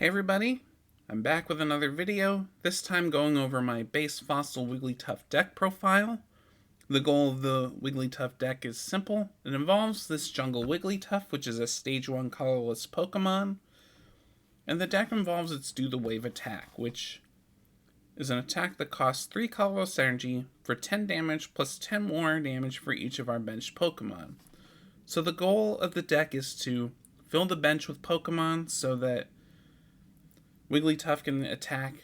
Hey everybody, I'm back with another video, this time going over my base fossil Wigglytuff deck profile. The goal of the Wigglytuff deck is simple. It involves this jungle Wigglytuff, which is a stage 1 colorless Pokemon, and the deck involves its Do the Wave attack, which is an attack that costs 3 colorless energy for 10 damage plus 10 more damage for each of our benched Pokemon. So the goal of the deck is to fill the bench with Pokemon so that Wigglytuff can attack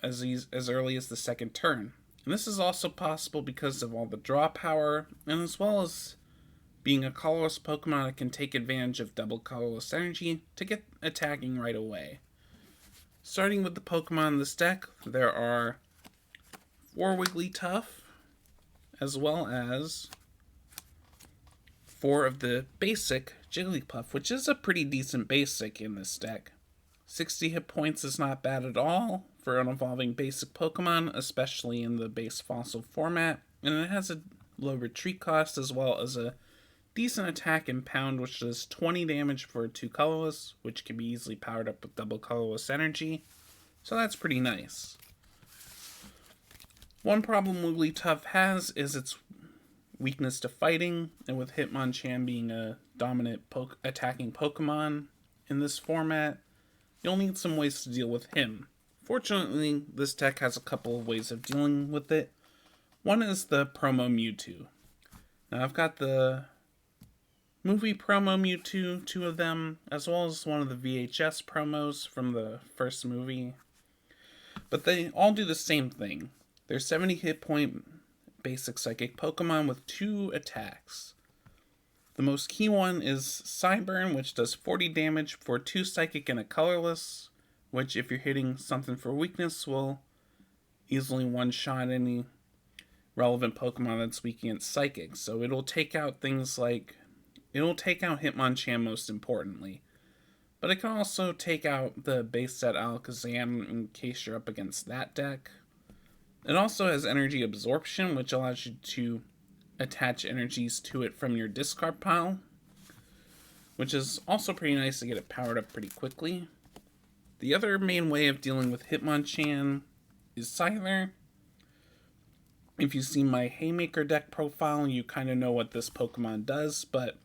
as early as the second turn. And this is also possible because of all the draw power, and as well as being a colorless Pokemon that can take advantage of double colorless energy to get attacking right away. Starting with the Pokemon in this deck, there are 4 Wigglytuff, as well as 4 of the basic Jigglypuff, which is a pretty decent basic in this deck. 60 hit points is not bad at all for an evolving basic Pokemon, especially in the base fossil format, and it has a low retreat cost as well as a decent attack and pound, which does 20 damage for 2 colorless, which can be easily powered up with double colorless energy, so that's pretty nice. One problem Wigglytuff has is its weakness to fighting, and with Hitmonchan being a dominant attacking Pokemon in this format, you'll need some ways to deal with him. Fortunately, this deck has a couple of ways of dealing with it. One is the promo Mewtwo. Now I've got the movie promo Mewtwo, 2 of them, as well as one of the VHS promos from the first movie. But they all do the same thing. They're 70 hit point basic psychic Pokemon with 2 attacks. The most key one is Cyburn, which does 40 damage for 2 psychic and a colorless, which if you're hitting something for weakness will easily one-shot any relevant Pokemon that's weak against psychic. So it'll take out things like, it'll take out Hitmonchan most importantly. But it can also take out the base set Alakazam in case you're up against that deck. It also has energy absorption, which allows you to attach energies to it from your discard pile, which is also pretty nice to get it powered up pretty quickly. The other main way of dealing with Hitmonchan is Scyther. If you see my Haymaker deck profile, you kind of know what this Pokemon does, but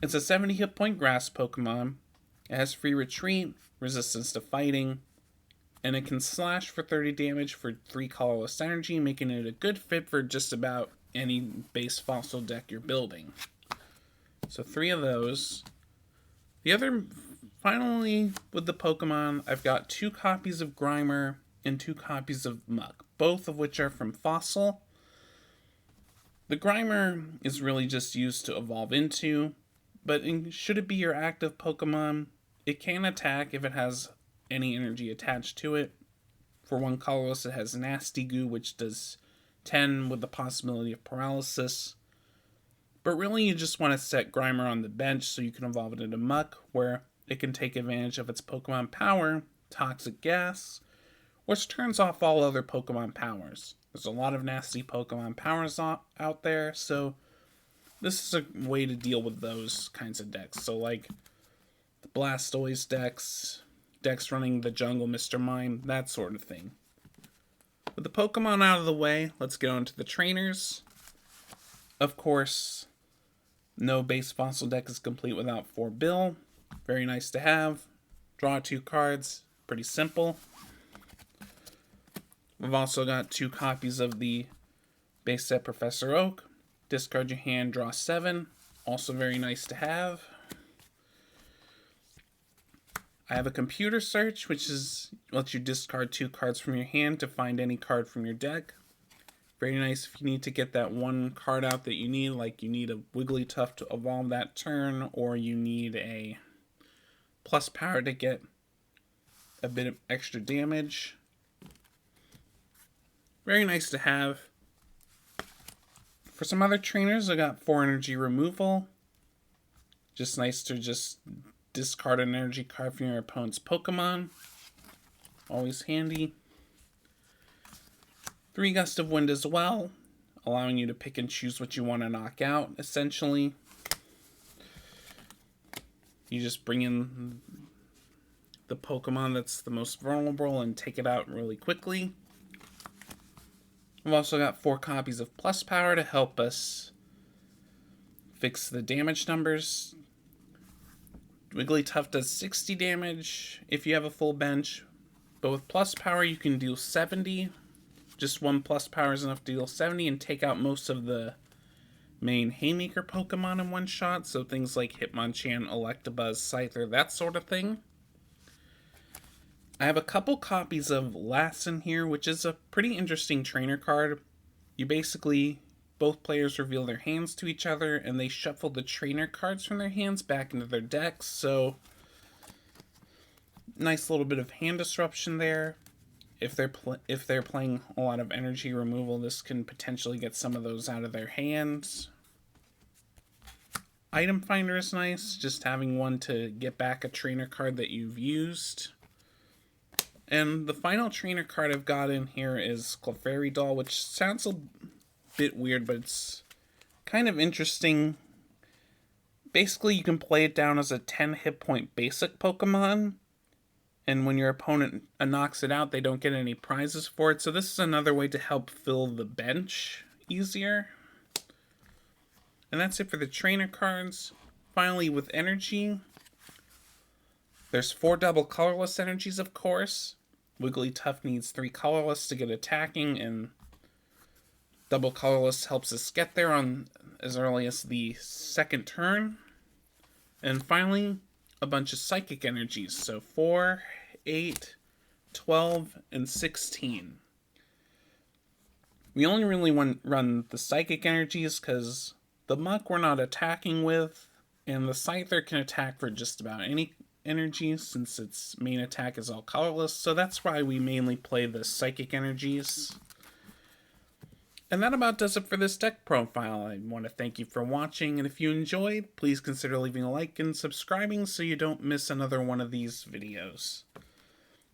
it's a 70 hit point grass Pokemon. It has free retreat, resistance to fighting, and it can slash for 30 damage for 3 colorless energy, making it a good fit for just about any base fossil deck you're building. So 3 of those. Finally, with the Pokemon, I've got 2 copies of Grimer and 2 copies of Muck, both of which are from Fossil. The Grimer is really just used to evolve into, but should it be your active Pokemon, it can attack if it has any energy attached to it. For 1 colorless, it has Nasty Goo, which does 10 with the possibility of paralysis. But really you just want to set Grimer on the bench so you can evolve it into Muck, where it can take advantage of its Pokemon power, Toxic Gas, which turns off all other Pokemon powers. There's a lot of nasty Pokemon powers out there, so this is a way to deal with those kinds of decks. So like the Blastoise decks running the Jungle Mr. Mime, that sort of thing. With the Pokemon out of the way, let's get on to the trainers. Of course, no base fossil deck is complete without 4 Bill. Very nice to have. Draw 2 cards, pretty simple. We've also got 2 copies of the base set Professor Oak. Discard your hand, draw 7. Also very nice to have. I have a computer search, which lets you discard 2 cards from your hand to find any card from your deck. Very nice if you need to get that 1 card out that you need, like you need a Wigglytuff to evolve that turn, or you need a plus power to get a bit of extra damage. Very nice to have. For some other trainers, I got 4 energy removal. Just nice to just discard an energy card from your opponent's Pokemon. Always handy. 3 Gust of Wind as well, allowing you to pick and choose what you want to knock out, essentially. You just bring in the Pokemon that's the most vulnerable and take it out really quickly. We've also got 4 copies of Plus Power to help us fix the damage numbers. Wigglytuff does 60 damage if you have a full bench, but with Plus Power you can deal 70. Just 1 Plus Power is enough to deal 70 and take out most of the main Haymaker Pokemon in one shot, so things like Hitmonchan, Electabuzz, Scyther, that sort of thing. I have a couple copies of Lassen here, which is a pretty interesting trainer card. You basically, both players reveal their hands to each other, and they shuffle the trainer cards from their hands back into their decks, so nice little bit of hand disruption there. If they're playing a lot of energy removal, this can potentially get some of those out of their hands. Item Finder is nice, just having one to get back a trainer card that you've used. And the final trainer card I've got in here is Clefairy Doll, which sounds a bit weird, but it's kind of interesting. Basically, you can play it down as a 10 hit point basic Pokemon, and when your opponent knocks it out, they don't get any prizes for it. So this is another way to help fill the bench easier. And that's it for the trainer cards. Finally, with energy, there's 4 double colorless energies, of course. Wigglytuff needs 3 colorless to get attacking, and double colorless helps us get there on as early as the 2nd turn. And finally, a bunch of psychic energies. So 4, 8, 12, and 16. We only really run the psychic energies because the Muck we're not attacking with, and the Scyther can attack for just about any energy since its main attack is all colorless, so that's why we mainly play the psychic energies. And that about does it for this deck profile. I want to thank you for watching, and if you enjoyed, please consider leaving a like and subscribing so you don't miss another one of these videos.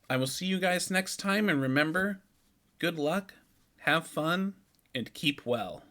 I will see you guys next time, and remember, good luck, have fun, and keep well.